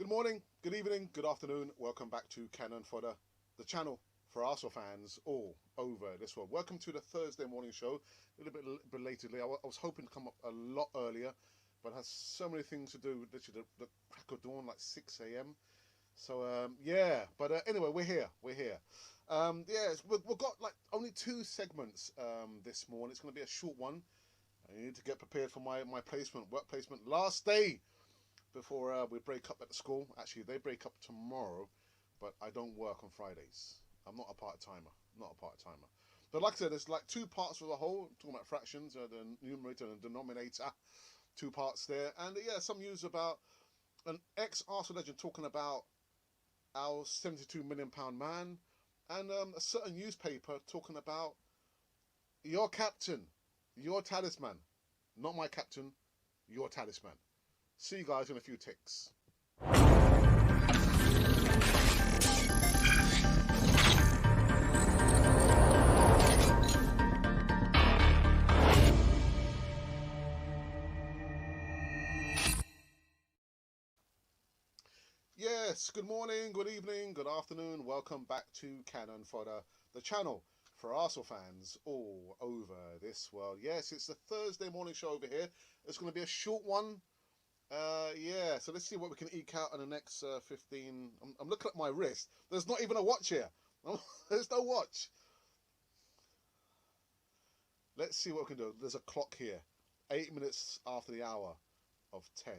Good morning, good evening, good afternoon. Welcome back to Cannon Fodder, the channel for Arsenal fans all over this world. Welcome to the Thursday morning show. A little bit belatedly. I was hoping to come up a lot earlier, but has so many things to do. Literally, the crack of dawn, like 6 a.m. So yeah, but anyway, we're here. Yeah, we've got like only two segments this morning. It's going to be a short one. I need to get prepared for my work placement, last day before we break up at the school. Actually, they break up tomorrow, but I don't work on Fridays. I'm not a part-timer. But like I said, there's like two parts of the whole. I'm talking about fractions, the numerator and the denominator. Two parts there. And yeah, some news about an ex-Arsenal legend talking about our £72 million man. And a certain newspaper talking about your captain, your talisman. Not my captain, your talisman. See you guys in a few ticks. Yes, good morning, good evening, good afternoon. Welcome back to Cannon Fodder, the channel for Arsenal fans all over this world. Yes, it's the Thursday morning show over here. It's going to be a short one. Yeah, so let's see what we can eke out in the next 15. I'm looking at my wrist. There's not even a watch here. There's no watch. Let's see what we can do. There's a clock here. 8 minutes after the hour of 10.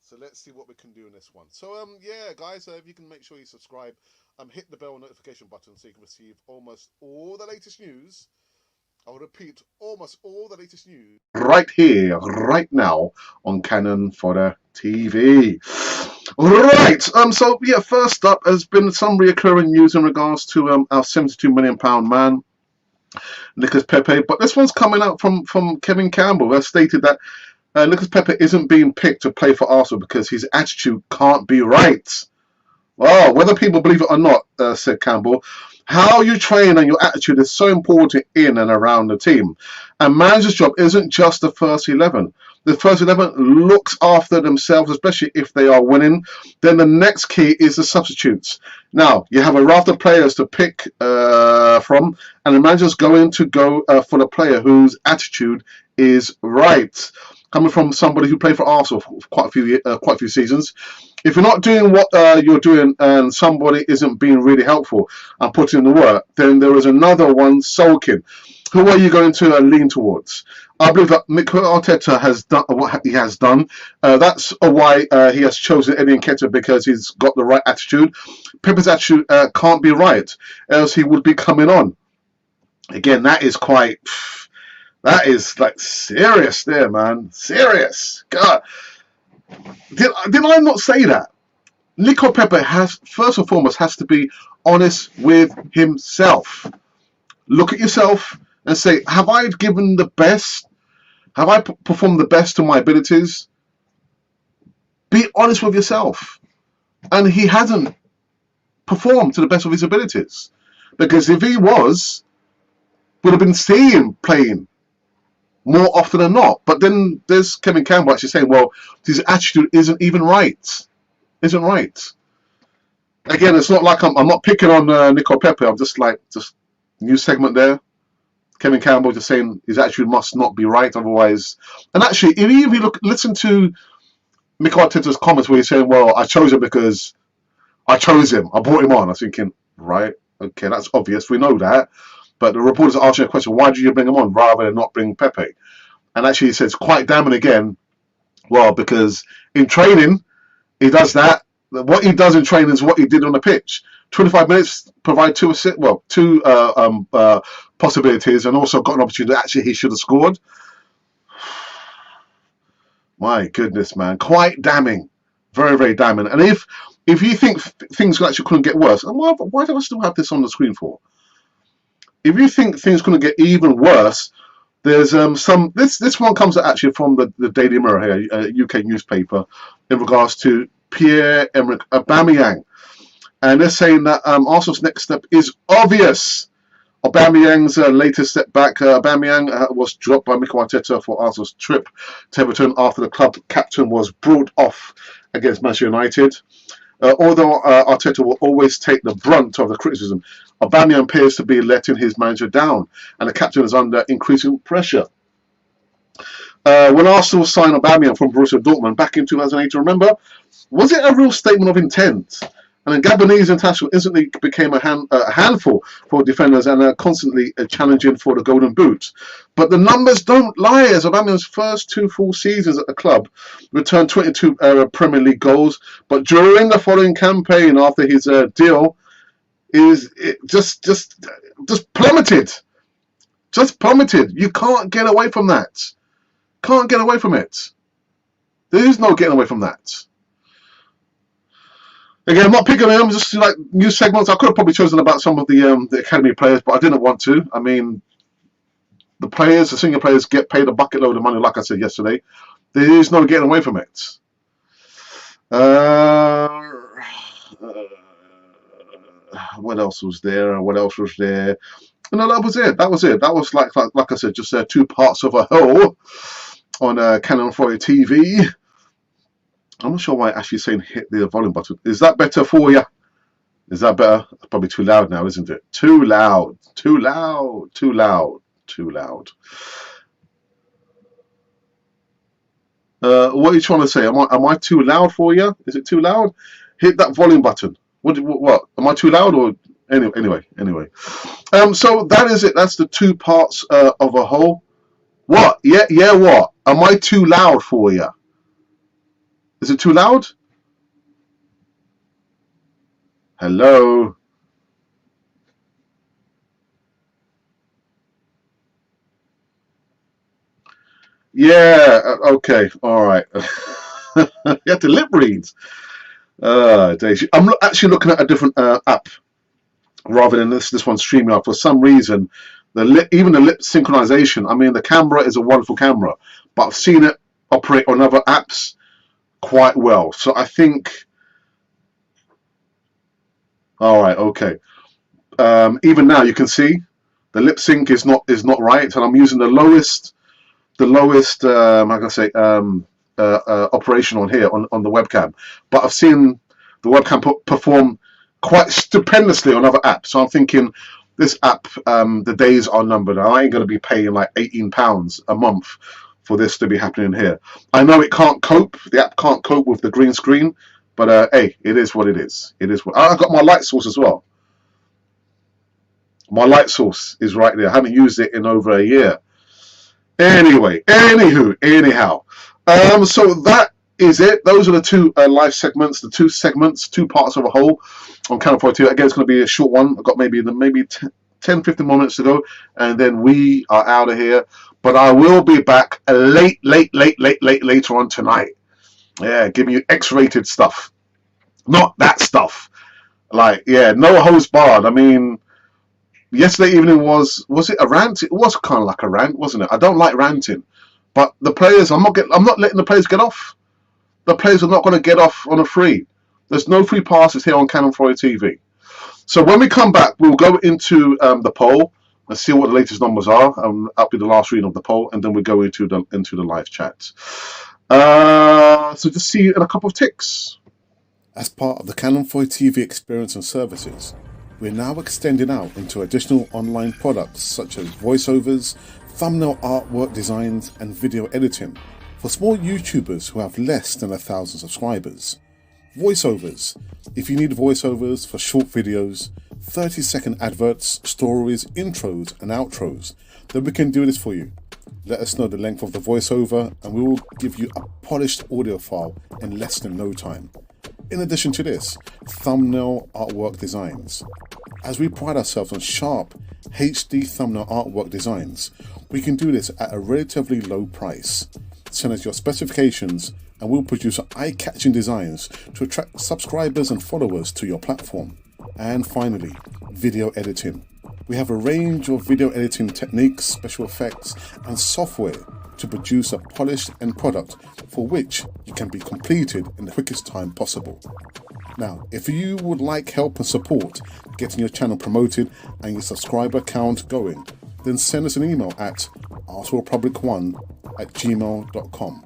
So let's see what we can do in this one. So yeah, guys, if you can make sure you subscribe, hit the bell notification button so you can receive almost all the latest news. I'll repeat, almost all the latest news right here, right now on Cannon Fodder TV. Right. So yeah, first up has been some reoccurring news in regards to our £72 million man, Nicolas Pepe. But this one's coming out from Kevin Campbell, who has stated that Nicolas Pepe isn't being picked to play for Arsenal because his attitude can't be right. Well, whether people believe it or not, said Campbell, how you train and your attitude is so important in and around the team. And manager's job isn't just the first 11. The first 11 looks after themselves, especially if they are winning. Then the next key is the substitutes. Now, you have a raft of players to pick from, and the manager's going to go for the player whose attitude is right. Coming from somebody who played for Arsenal for quite a few seasons. If you're not doing what you're doing and somebody isn't being really helpful and putting in the work, then there is another one sulking. Who are you going to lean towards? I believe that Mikel Arteta has done what he has done. That's why he has chosen Eddie Nketiah, because he's got the right attitude. Pepe's attitude can't be right, else he would be coming on. Again, that is quite... That is like serious there, man. Serious. God. Did I not say that? Nico Pepe has, first and foremost, has to be honest with himself. Look at yourself and say, have I given the best? Have I performed the best to my abilities? Be honest with yourself. And he hasn't performed to the best of his abilities. Because if he was, would have been seeing him playing more often than not. But then there's Kevin Campbell actually saying, well, his attitude isn't even right. Isn't right. Again, it's not like I'm not picking on Nico Pepe. I'm just new segment there. Kevin Campbell just saying his attitude must not be right, otherwise. And actually, if you listen to Mikel Arteta's comments where he's saying, well, I chose him because I chose him. I brought him on. I was thinking, right, okay, that's obvious. We know that. But the reporters are asking a question, why did you bring him on rather than not bring Pepe? And actually he says quite damning again, well, because in training, he does that. What he does in training is what he did on the pitch. 25 minutes, provide two possibilities, and also got an opportunity that actually he should have scored. My goodness, man. Quite damning. Very, very damning. And if you think things actually couldn't get worse, and why do I still have this on the screen for? If you think things couldn't get even worse, there's some. This one comes actually from the Daily Mirror here, a UK newspaper, in regards to Pierre-Emerick Aubameyang, and they're saying that Arsenal's next step is obvious. Aubameyang's latest setback. Aubameyang was dropped by Mikel Arteta for Arsenal's trip to Everton after the club captain was brought off against Manchester United. Although Arteta will always take the brunt of the criticism, Aubameyang appears to be letting his manager down, and the captain is under increasing pressure. When Arsenal signed Aubameyang from Borussia Dortmund back in 2008, remember, was it a real statement of intent? And then Gabonese international instantly became a handful for defenders and constantly challenging for the Golden Boot. But the numbers don't lie, as Aubameyang's first 2 full seasons at the club returned 22 Premier League goals. But during the following campaign, after his deal, just plummeted. Just plummeted. You can't get away from that. Can't get away from it. There is no getting away from that. Again, I'm not picking them, just like new segments. I could have probably chosen about some of the academy players, but I didn't want to. I mean, the senior players get paid a bucket load of money, like I said yesterday. There is no getting away from it. What else was there? What else was there? No, that was it. That was like I said, just 2 parts of a whole on Cannon Foyer TV. I'm not sure why actually saying hit the volume button. Is that better for you? Is that better? It's probably too loud now, isn't it? Too loud. Too loud. Too loud. Too loud. What are you trying to say? Am I too loud for you? Is it too loud? Hit that volume button. What? Am I too loud or anyway? So that is it. That's the 2 parts of a whole. What? Yeah. What? Am I too loud for you? Is it too loud? Hello? Yeah, okay, all right. You have to lip read. I'm actually looking at a different app rather than this one StreamYard. For some reason, even the lip synchronization, I mean, the camera is a wonderful camera, but I've seen it operate on other apps quite well. So I think, all right, okay. Even now you can see the lip sync is not right, and I'm using the lowest how can I say operation on here on the webcam. But I've seen the webcam perform quite stupendously on other apps. So I'm thinking this app, the days are numbered. I ain't going to be paying like £18 a month for this to be happening here. I know it can't cope. The app can't cope with the green screen, but hey, it is what it is. It is what I got my light source as well. My light source is right there. I haven't used it in over a year. Anyway, anyhow. So that is it. Those are the 2 live segments, the 2 parts of a whole on Cannon 42. Again, it's going to be a short one. I've got maybe 10, 15 more minutes to go, and then we are out of here. But I will be back later on tonight. Yeah, giving you X-rated stuff. Not that stuff. Like, yeah, no hose barred. I mean, yesterday evening was it a rant? It was kind of like a rant, wasn't it? I don't like ranting, but the players, I'm not letting the players get off. The players are not going to get off on a free. There's no free passes here on Cannon Foyer TV. So when we come back, we'll go into the poll and see what the latest numbers are. That'll be the last reading of the poll, and then we go into the live chat. So just see you in a couple of ticks. As part of the Cannon Foyer TV experience and services, we're now extending out into additional online products such as voiceovers, thumbnail artwork designs, and video editing for small YouTubers who have less than 1,000 subscribers. Voiceovers. If you need voiceovers for short videos, 30-second adverts, stories, intros, and outros, then we can do this for you. Let us know the length of the voiceover and we will give you a polished audio file in less than no time. In addition to this, thumbnail artwork designs. As we pride ourselves on sharp HD thumbnail artwork designs, we can do this at a relatively low price. Send us your specifications and we'll produce eye-catching designs to attract subscribers and followers to your platform. And finally, video editing. We have a range of video editing techniques, special effects, and software to produce a polished end product for which you can be completed in the quickest time possible. Now, if you would like help and support getting your channel promoted and your subscriber count going, then send us an email at artworldpublic1@gmail.com.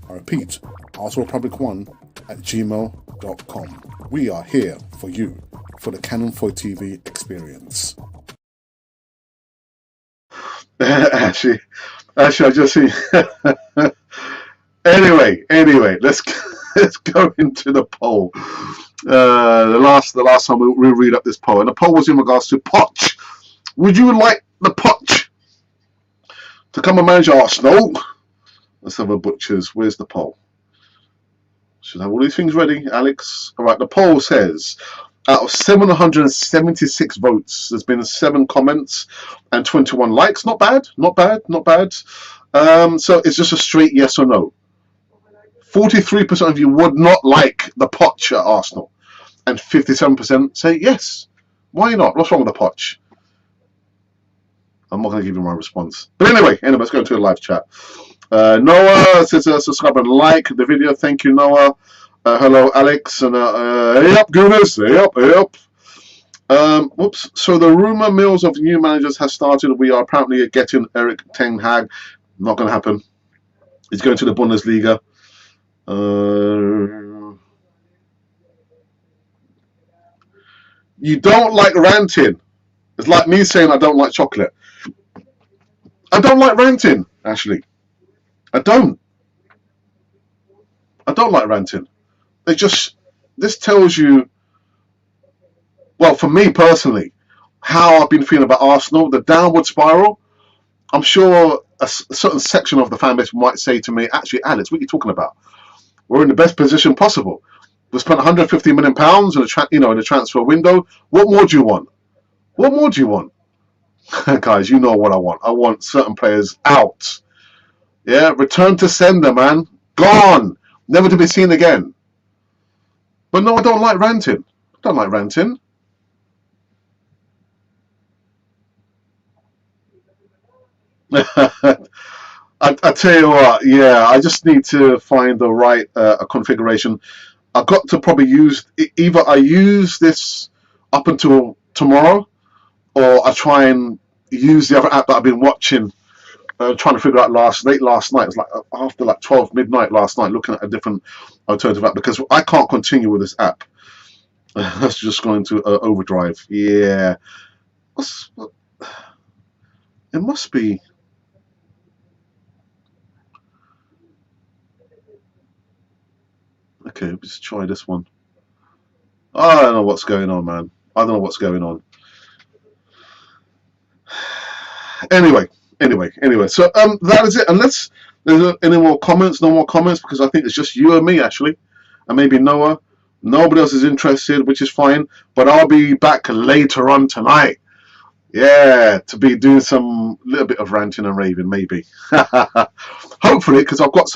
I repeat, artworldpublic1@gmail.com. We are here for you, for the Canon 4 TV experience. actually, I just see. anyway, let's go into the poll. The last time we read up this poll, and the poll was in regards to Poch. Would you like the Poch to come and manage Arsenal? Let's have a butcher's. Where's the poll? Should have all these things ready, Alex. All right, the poll says out of 776 votes, there's been 7 comments and 21 likes. Not bad. So it's just a straight yes or no. 43% of you would not like the Poch at Arsenal, and 57% say yes. Why not? What's wrong with the Poch? I'm not going to give you my response. But anyway, let's go into a live chat. Noah says subscribe and like the video. Thank you, Noah. Hello, Alex. And hey up, Gooners. Hey up. Whoops. So the rumor mills of new managers has started. We are apparently getting Eric Ten Hag. Not going to happen. He's going to the Bundesliga. You don't like ranting. It's like me saying I don't like chocolate. I don't like ranting, Ashley. I don't like ranting. This tells you, well, for me personally, how I've been feeling about Arsenal, the downward spiral. I'm sure a certain section of the fan base might say to me, actually, Alex, what are you talking about? We're in the best position possible. We spent 150 million pounds in the transfer window. What more do you want? Guys, you know what I want. I want certain players out. Yeah, return to sender, man. Gone. Never to be seen again. But no, I don't like ranting. I tell you what, yeah, I just need to find the right configuration. I've got to probably either I use this up until tomorrow, or I try and use the other app that I've been watching, trying to figure out late last night. It was like after 12 midnight last night, looking at a different alternative app, because I can't continue with this app. That's just going to overdrive. Yeah, it must be. Okay, let's try this one. I don't know what's going on, man. I don't know what's going on. Anyway. So that is it. Unless there's any more comments, no more comments, because I think it's just you and me, actually, and maybe Noah. Nobody else is interested, which is fine. But I'll be back later on tonight. Yeah, to be doing some little bit of ranting and raving, maybe. Hopefully, because I've got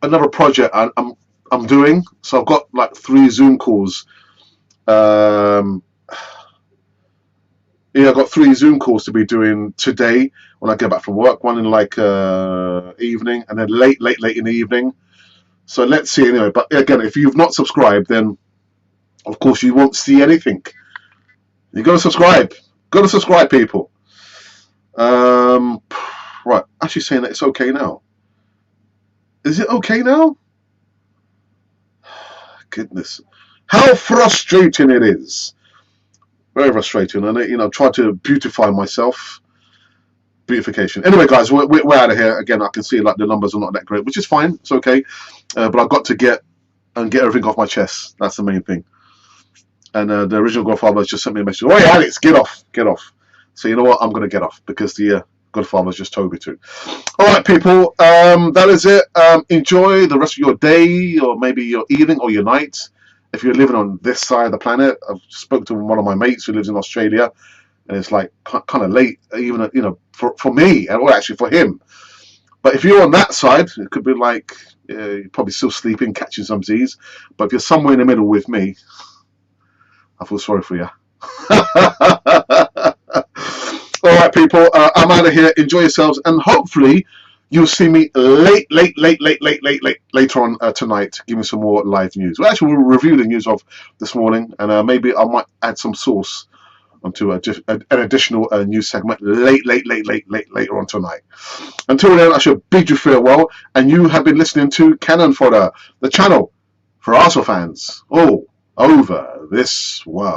another project I'm doing. So I've got like 3 Zoom calls. Yeah, I've got 3 Zoom calls to be doing today when I get back from work. One in like evening, and then late in the evening. So let's see anyway. But again, if you've not subscribed, then of course you won't see anything. You got to subscribe. Got to subscribe, people. Right, actually saying that it's okay now. Is it okay now? Goodness, how frustrating it is. Very frustrating. And try to beautify myself. Beautification. Anyway, guys, we're out of here. Again, I can see like the numbers are not that great, which is fine. It's okay. But I've got to get everything off my chest. That's the main thing. And the original Godfather just sent me a message. Oh, yeah, Alex, get off. So you know what? I'm going to get off, because the Godfather's just told me to. All right, people. That is it. Enjoy the rest of your day, or maybe your evening or your night. If you're living on this side of the planet, I've spoken to one of my mates who lives in Australia, and it's like kind of late, even for me, or actually for him. But if you're on that side, it could be like you're probably still sleeping, catching some Z's. But if you're somewhere in the middle with me, I feel sorry for you. All right, people. I'm out of here. Enjoy yourselves, and hopefully, you'll see me later on tonight. Give me some more live news. Well, actually, we'll review the news of this morning, and maybe I might add some sauce onto an additional news segment later on tonight. Until then, I shall bid you farewell, and you have been listening to Cannon Fodder, the channel for Arsenal fans all over this world.